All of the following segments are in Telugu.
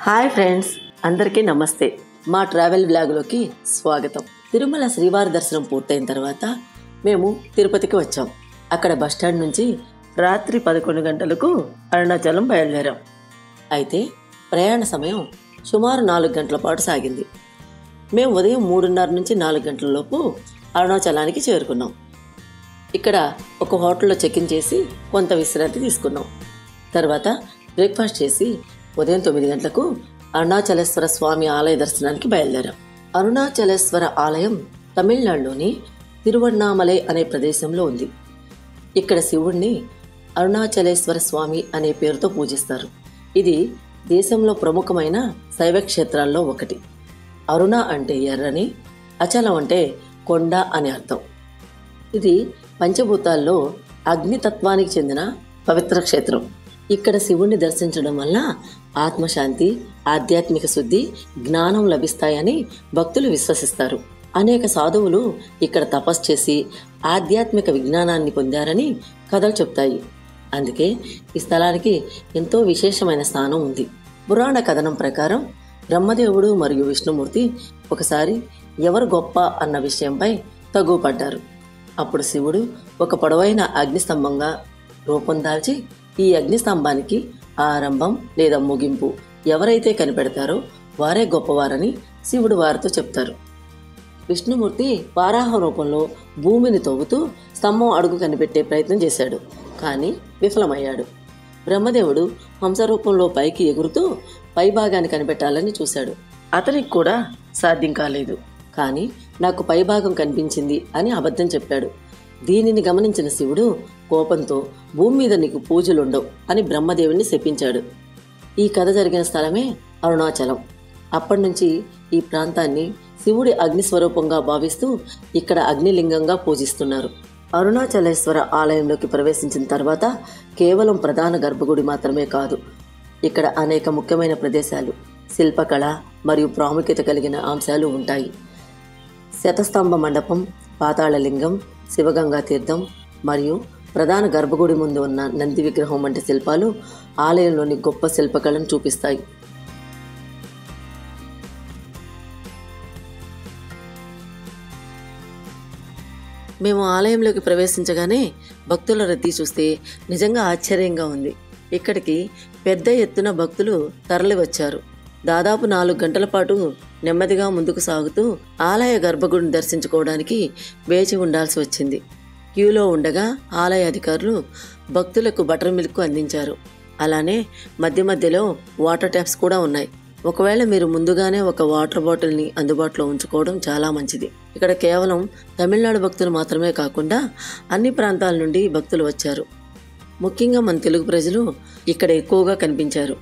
హాయ్ ఫ్రెండ్స్, అందరికీ నమస్తే. మా ట్రావెల్ వ్లాగ్లోకి స్వాగతం. తిరుమల శ్రీవారి దర్శనం పూర్తయిన తర్వాత మేము తిరుపతికి వచ్చాం. అక్కడ బస్టాండ్ నుంచి రాత్రి 11 గంటలకు అరుణాచలం బయలుదేరాం. అయితే ప్రయాణ సమయం సుమారు 4 గంటల పాటు సాగింది. మేము ఉదయం 3:30 నుంచి 4 గంటల లోపు అరుణాచలానికి చేరుకున్నాం. ఇక్కడ ఒక హోటల్లో చెక్-ఇన్ చేసి కొంత విశ్రాంతి తీసుకున్నాం. తర్వాత బ్రేక్ఫాస్ట్ చేసి ఉదయం 9 గంటలకు అరుణాచలేశ్వర స్వామి ఆలయ దర్శనానికి బయలుదేరాం. అరుణాచలేశ్వర ఆలయం తమిళనాడులోని తిరువణ్ణామలై అనే ప్రదేశంలో ఉంది. ఇక్కడ శివుణ్ణి అరుణాచలేశ్వర స్వామి అనే పేరుతో పూజిస్తారు. ఇది దేశంలో ప్రముఖమైన శైవ క్షేత్రాల్లో ఒకటి. అరుణ అంటే ఎర్రని, అచలం అంటే కొండ అని అర్థం. ఇది పంచభూతాల్లో అగ్నితత్వానికి చెందిన పవిత్ర క్షేత్రం. ఇక్కడ శివుణ్ణి దర్శించడం వల్ల ఆత్మశాంతి, ఆధ్యాత్మిక శుద్ధి, జ్ఞానం లభిస్తాయని భక్తులు విశ్వసిస్తారు. అనేక సాధువులు ఇక్కడ తపస్సు చేసి ఆధ్యాత్మిక విజ్ఞానాన్ని పొందారని కథలు చెప్తాయి. అందుకే ఈ స్థలానికి ఎంతో విశేషమైన స్థానం ఉంది. పురాణ కథనం ప్రకారం బ్రహ్మదేవుడు మరియు విష్ణుమూర్తి ఒకసారి ఎవరు గొప్ప అన్న విషయంపై తగుపడ్డారు. అప్పుడు శివుడు ఒక పొడవైన అగ్నిస్తంభంగా రూపం దాల్చి ఈ అగ్నిస్తంభానికి ఆరంభం లేదా ముగింపు ఎవరైతే కనిపెడతారో వారే గొప్పవారని శివుడు వారితో చెప్తారు. విష్ణుమూర్తి వారాహ రూపంలో భూమిని తవ్వుతూ స్తంభం అడుగు కనిపెట్టే ప్రయత్నం చేశాడు, కానీ విఫలమయ్యాడు. బ్రహ్మదేవుడు హంస రూపంలో పైకి ఎగురుతూ పైభాగాన్ని కనిపెట్టాలని చూశాడు. అతనికి కూడా సాధ్యం కాలేదు. కానీ నాకు పైభాగం కనిపించింది అని అబద్ధం చెప్పాడు. దీనిని గమనించిన శివుడు కోపంతో భూమి మీద నీకు పూజలుండవు అని బ్రహ్మదేవుని శపించాడు. ఈ కథ జరిగిన స్థలమే అరుణాచలం. అప్పటి నుంచి ఈ ప్రాంతాన్ని శివుడి అగ్నిస్వరూపంగా భావిస్తూ ఇక్కడ అగ్నిలింగంగా పూజిస్తున్నారు. అరుణాచలేశ్వర ఆలయంలోకి ప్రవేశించిన తర్వాత కేవలం ప్రధాన గర్భగుడి మాత్రమే కాదు, ఇక్కడ అనేక ముఖ్యమైన ప్రదేశాలు, శిల్పకళ మరియు ప్రాముఖ్యత కలిగిన అంశాలు ఉంటాయి. శతస్తంభ మండపం, పాతాళలింగం, శివగంగా తీర్థం మరియు ప్రధాన గర్భగుడి ముందు ఉన్న నంది విగ్రహం వంటి శిల్పాలు ఆలయంలోని గొప్ప శిల్పకళను చూపిస్తాయి. మేము ఆలయంలోకి ప్రవేశించగానే భక్తుల రద్దీ చూస్తే నిజంగా ఆశ్చర్యంగా ఉంది. ఇక్కడికి పెద్ద ఎత్తున భక్తులు తరలి వచ్చారు. దాదాపు 4 గంటల పాటు నెమ్మదిగా ముందుకు సాగుతూ ఆలయ గర్భగుడిని దర్శించుకోవడానికి వేచి ఉండాల్సి వచ్చింది. క్యూలో ఉండగా ఆలయ అధికారులు భక్తులకు బటర్ మిల్క్ అందించారు. అలానే మధ్య మధ్యలో వాటర్ ట్యాప్స్ కూడా ఉన్నాయి. ఒకవేళ మీరు ముందుగానే ఒక వాటర్ బాటిల్ని అందుబాటులో ఉంచుకోవడం చాలా మంచిది. ఇక్కడ కేవలం తమిళనాడు భక్తులు మాత్రమే కాకుండా అన్ని ప్రాంతాల నుండి భక్తులు వచ్చారు. ముఖ్యంగా మన తెలుగు ప్రజలు ఇక్కడ ఎక్కువగా కనిపించారు.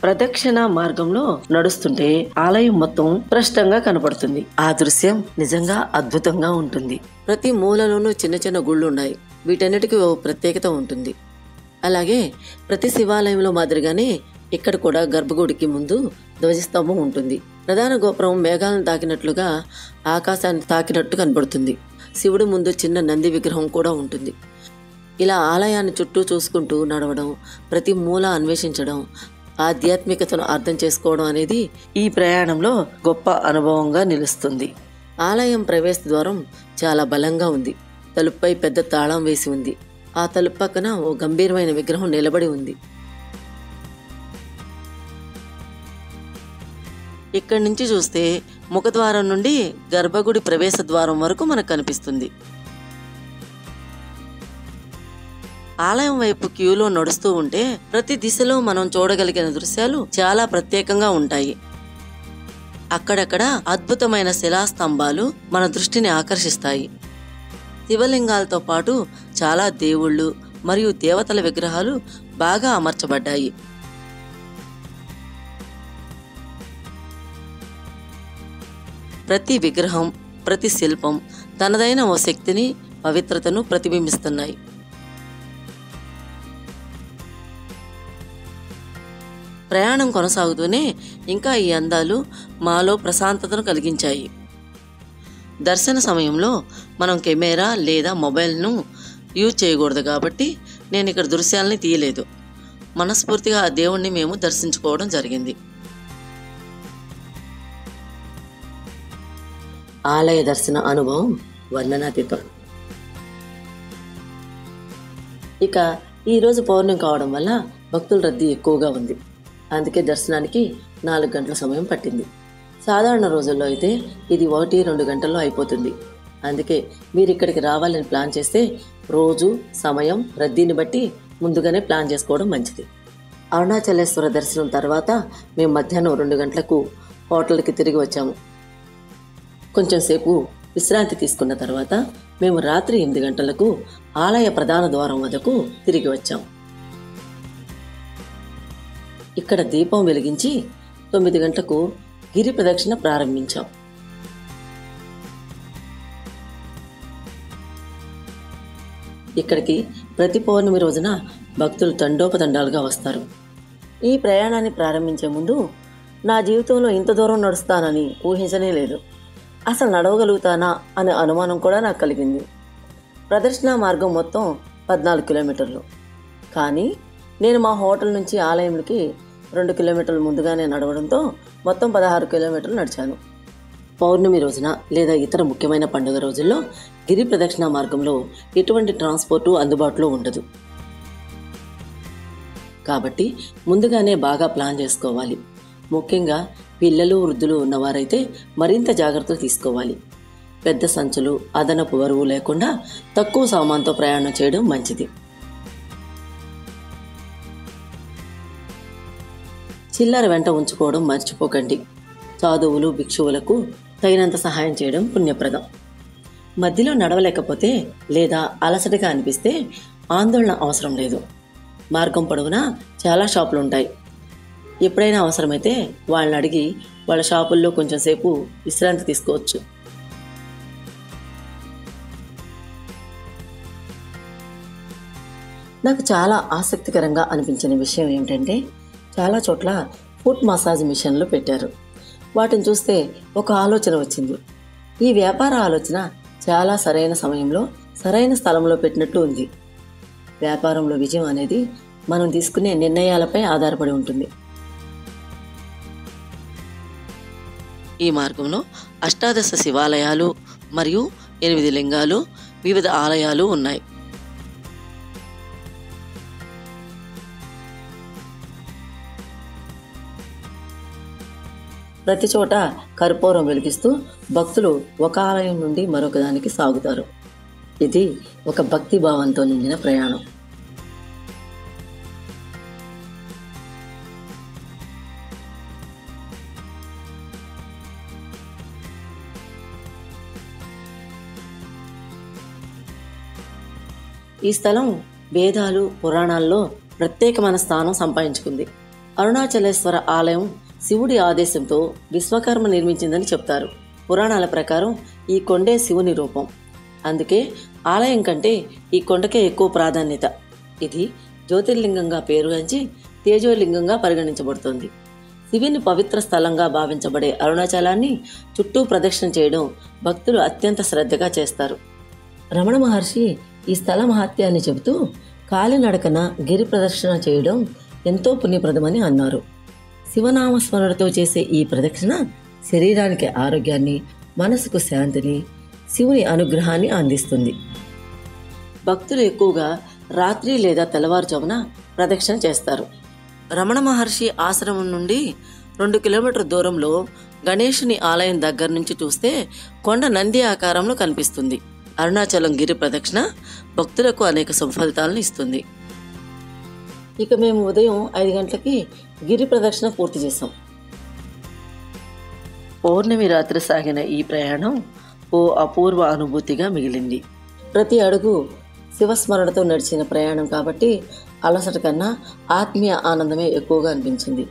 ప్రదక్షిణ మార్గంలో నడుస్తుంటే ఆలయం మొత్తం స్పష్టంగా కనపడుతుంది. ఆ దృశ్యం నిజంగా అద్భుతంగా ఉంటుంది. ప్రతి మూలలోనూ చిన్న చిన్న గుళ్ళు ఉన్నాయి. వీటన్నిటికీ ఓ ప్రత్యేకత ఉంటుంది. అలాగే ప్రతి శివాలయంలో మాదిరిగానే ఇక్కడ కూడా గర్భగుడికి ముందు ధ్వజస్తంభం ఉంటుంది. ప్రధాన గోపురం మేఘాలను తాకినట్లుగా ఆకాశాన్ని తాకినట్టు కనబడుతుంది. శివుడి ముందు చిన్న నంది విగ్రహం కూడా ఉంటుంది. ఇలా ఆలయాన్ని చుట్టూ చూసుకుంటూ నడవడం, ప్రతి మూల అన్వేషించడం, ఆధ్యాత్మికతను అర్థం చేసుకోవడం అనేది ఈ ప్రయాణంలో గొప్ప అనుభవంగా నిలుస్తుంది. ఆలయం ప్రవేశ ద్వారం చాలా బలంగా ఉంది. తలుపుపై పెద్ద తాళం వేసి ఉంది. ఆ తలుపు పక్కన ఓ గంభీరమైన విగ్రహం నిలబడి ఉంది. ఇక్కడి నుంచి చూస్తే ముఖద్వారం నుండి గర్భగుడి ప్రవేశ ద్వారం వరకు మనకు కనిపిస్తుంది. ఆలయం వైపు క్యూలో నడుస్తూ ఉంటే ప్రతి దిశలో మనం చూడగలిగిన దృశ్యాలు చాలా ప్రత్యేకంగా ఉంటాయి. అక్కడక్కడ అద్భుతమైన శిలాస్తంభాలు మన దృష్టిని ఆకర్షిస్తాయి. శివలింగాలతో పాటు చాలా దేవుళ్ళు మరియు దేవతల విగ్రహాలు బాగా అమర్చబడ్డాయి. ప్రతి విగ్రహం, ప్రతి శిల్పం తనదైన ఓ శక్తిని, పవిత్రతను ప్రతిబింబిస్తున్నాయి. ప్రయాణం కొనసాగుతూనే ఇంకా ఈ అందాలు మాలో ప్రశాంతతను కలిగించాయి. దర్శన సమయంలో మనం కెమెరా లేదా మొబైల్ను యూజ్ చేయకూడదు కాబట్టి నేను ఇక్కడ దృశ్యాలని తీయలేదు. మనస్ఫూర్తిగా ఆ దేవుణ్ణి మేము దర్శించుకోవడం జరిగింది. ఆలయ దర్శన అనుభవం వర్ణనాతీతం. ఇక ఈరోజు పౌర్ణమి కావడం వల్ల భక్తుల రద్దీ ఎక్కువగా ఉంది. అందుకే దర్శనానికి 4 గంటల సమయం పట్టింది. సాధారణ రోజుల్లో అయితే ఇది 1-2 గంటల్లో అయిపోతుంది. అందుకే మీరు ఇక్కడికి రావాలని ప్లాన్ చేస్తే రోజు, సమయం, రద్దీని బట్టి ముందుగానే ప్లాన్ చేసుకోవడం మంచిది. అరుణాచలేశ్వర దర్శనం తర్వాత మేము మధ్యాహ్నం 2 గంటలకు హోటల్కి తిరిగి వచ్చాము. కొంచెం సేపు విశ్రాంతి తీసుకున్న తర్వాత మేము రాత్రి 8 గంటలకు ఆలయ ప్రధాన ద్వారం వద్దకు తిరిగి వచ్చాం. ఇక్కడ దీపం వెలిగించి 9 గంటలకు గిరి ప్రదక్షిణ ప్రారంభించాం. ఇక్కడికి ప్రతి పౌర్ణమి రోజున భక్తులు తండోపతండాలుగా వస్తారు. ఈ ప్రయాణాన్ని ప్రారంభించే ముందు నా జీవితంలో ఇంత దూరం నడుస్తానని ఊహించనే లేదు. అసలు నడవగలుగుతానా అనే అనుమానం కూడా నాకు కలిగింది. ప్రదర్శన మార్గం మొత్తం 14 కిలోమీటర్లు. కానీ నేను మా హోటల్ నుంచి ఆలయంకి 2 కిలోమీటర్లు ముందుగానే నడవడంతో మొత్తం 16 కిలోమీటర్లు నడిచాను. పౌర్ణమి రోజున లేదా ఇతర ముఖ్యమైన పండుగ రోజుల్లో గిరి ప్రదక్షిణ మార్గంలో ఎటువంటి ట్రాన్స్పోర్టు అందుబాటులో ఉండదు. కాబట్టి ముందుగానే బాగా ప్లాన్ చేసుకోవాలి. ముఖ్యంగా పిల్లలు, వృద్ధులు ఉన్నవారైతే మరింత జాగ్రత్తలు తీసుకోవాలి. పెద్ద సంచులు, అదనపు బరువు లేకుండా తక్కువ సామాన్తో ప్రయాణం చేయడం మంచిది. చిల్లర వెంట ఉంచుకోవడం మర్చిపోకండి. సాధువులు, భిక్షువులకు తగినంత సహాయం చేయడం పుణ్యప్రదం. మధ్యలో నడవలేకపోతే లేదా అలసటగా అనిపిస్తే ఆందోళన అవసరం లేదు. మార్గం పొడవునా చాలా షాపులు ఉంటాయి. ఎప్పుడైనా అవసరమైతే వాళ్ళని అడిగి వాళ్ళ షాపుల్లో కొంచెం సేపు విశ్రాంతి తీసుకోవచ్చు. నాకు చాలా ఆసక్తికరంగా అనిపించిన విషయం ఏమిటంటే చాలా చోట్ల ఫుట్ మసాజ్ మిషన్లు పెట్టారు. వాటిని చూస్తే ఒక ఆలోచన వచ్చింది. ఈ వ్యాపార ఆలోచన చాలా సరైన సమయంలో సరైన స్థలంలో పెట్టినట్టు ఉంది. వ్యాపారంలో విజయం అనేది మనం తీసుకునే నిర్ణయాలపై ఆధారపడి ఉంటుంది. ఈ మార్గంలో 18 శివాలయాలు మరియు 8 లింగాలు, వివిధ ఆలయాలు ఉన్నాయి. ప్రతి చోట కర్పూరం వెలిగిస్తూ భక్తులు ఒక ఆలయం నుండి మరొక దానికి సాగుతారు. ఇది ఒక భక్తి భావంతో నిండిన ప్రయాణం. ఈ స్థలం వేదాలు, పురాణాల్లో ప్రత్యేకమైన స్థానం సంపాదించుకుంది. అరుణాచలేశ్వర ఆలయం శివుడి ఆదేశంతో విశ్వకర్మ నిర్మించిందని చెప్తారు. పురాణాల ప్రకారం ఈ కొండే శివుని రూపం. అందుకే ఆలయం కంటే ఈ కొండకే ఎక్కువ ప్రాధాన్యత. ఇది జ్యోతిర్లింగంగా పేరుగాంచి తేజోలింగంగా పరిగణించబడుతోంది. శివుని పవిత్ర స్థలంగా భావించబడే అరుణాచలాన్ని చుట్టూ ప్రదక్షిణ చేయడం భక్తులు అత్యంత శ్రద్ధగా చేస్తారు. రమణ మహర్షి ఈ స్థల మహత్యాన్ని చెబుతూ కాలినడకన గిరి ప్రదక్షిణ చేయడం ఎంతో పుణ్యప్రదమని అన్నారు. శివనామస్మరణతో చేసే ఈ ప్రదక్షిణ శరీరానికి ఆరోగ్యాన్ని, మనసుకు శాంతిని, శివుని అనుగ్రహాన్ని అందిస్తుంది. భక్తులు ఎక్కువగా రాత్రి లేదా తెల్లవారుజామున ప్రదక్షిణ చేస్తారు. రమణ మహర్షి ఆశ్రమం నుండి 2 కిలోమీటర్ల దూరంలో గణేశుని ఆలయం దగ్గర నుంచి చూస్తే కొండ నంది ఆకారంలో కనిపిస్తుంది. అరుణాచలం గిరి ప్రదక్షిణ భక్తులకు అనేక సుఫలితాలను ఇస్తుంది. ఇక మేము ఉదయం 5 గంటలకి గిరి ప్రదక్షిణ పూర్తి చేసాం. పౌర్ణమి రాత్రి సాగిన ఈ ప్రయాణం ఓ అపూర్వ అనుభూతిగా మిగిలింది. ప్రతి అడుగు శివస్మరణతో నడిచిన ప్రయాణం కాబట్టి అలసట కన్నా ఆత్మీయ ఆనందమే ఎక్కువగా అనిపించింది.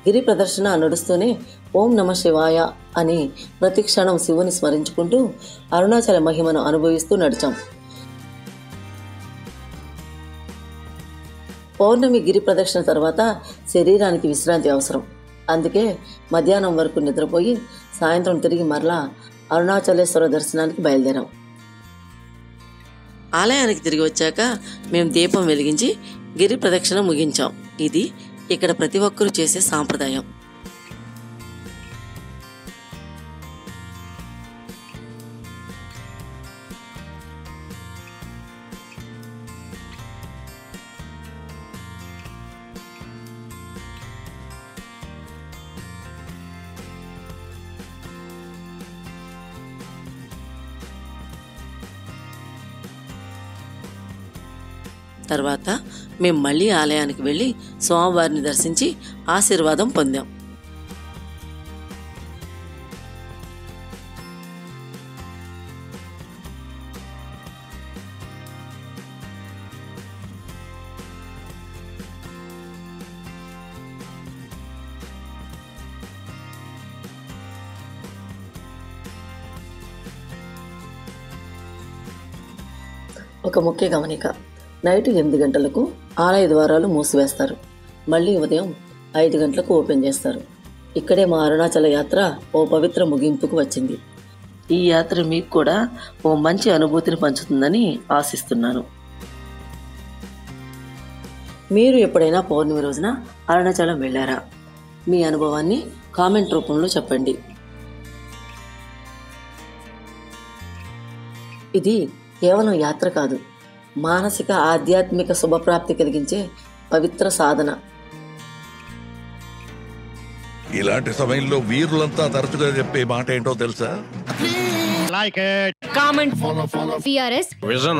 గిరి ప్రదర్శన నడుస్తూనే ఓం నమ శివాయ అని ప్రతి క్షణం శివుని స్మరించుకుంటూ అరుణాచల మహిమను అనుభవిస్తూ నడిచాం. పౌర్ణమి గిరి ప్రదక్షిణ తర్వాత శరీరానికి విశ్రాంతి అవసరం. అందుకే మధ్యాహ్నం వరకు నిద్రపోయి సాయంత్రం తిరిగి మరలా అరుణాచలేశ్వర దర్శనానికి బయలుదేరాం. ఆలయానికి తిరిగి వచ్చాక మేము దీపం వెలిగించి గిరి ప్రదక్షిణ ముగించాం. ఇది ఇక్కడ ప్రతి ఒక్కరూ చేసే సాంప్రదాయం. తర్వాత మేము మళ్ళీ ఆలయానికి వెళ్ళి స్వామివారిని దర్శించి ఆశీర్వాదం పొందాం. ఒక ముఖ్య గమనిక, నైట్ 8 గంటలకు ఆలయ ద్వారాలు మూసివేస్తారు. మళ్ళీ ఉదయం 5 గంటలకు ఓపెన్ చేస్తారు. ఇక్కడే మా అరుణాచల యాత్ర ఓ పవిత్ర ముగింపుకు వచ్చింది. ఈ యాత్ర మీకు కూడా ఓ మంచి అనుభూతిని పంచుతుందని ఆశిస్తున్నాను. మీరు ఎప్పుడైనా పౌర్ణమి రోజున అరుణాచలం వెళ్ళారా? మీ అనుభవాన్ని కామెంట్ రూపంలో చెప్పండి. ఇది కేవలం యాత్ర కాదు, మానసిక ఆధ్యాత్మిక శుభప్రాప్తి కలిగించే పవిత్ర సాధన. ఇలాంటి సమయంలో వీరులంతా తరచుగా చెప్పే మాట ఏంటో తెలుసా? Like it. Comment. Follow. VRS. Vision.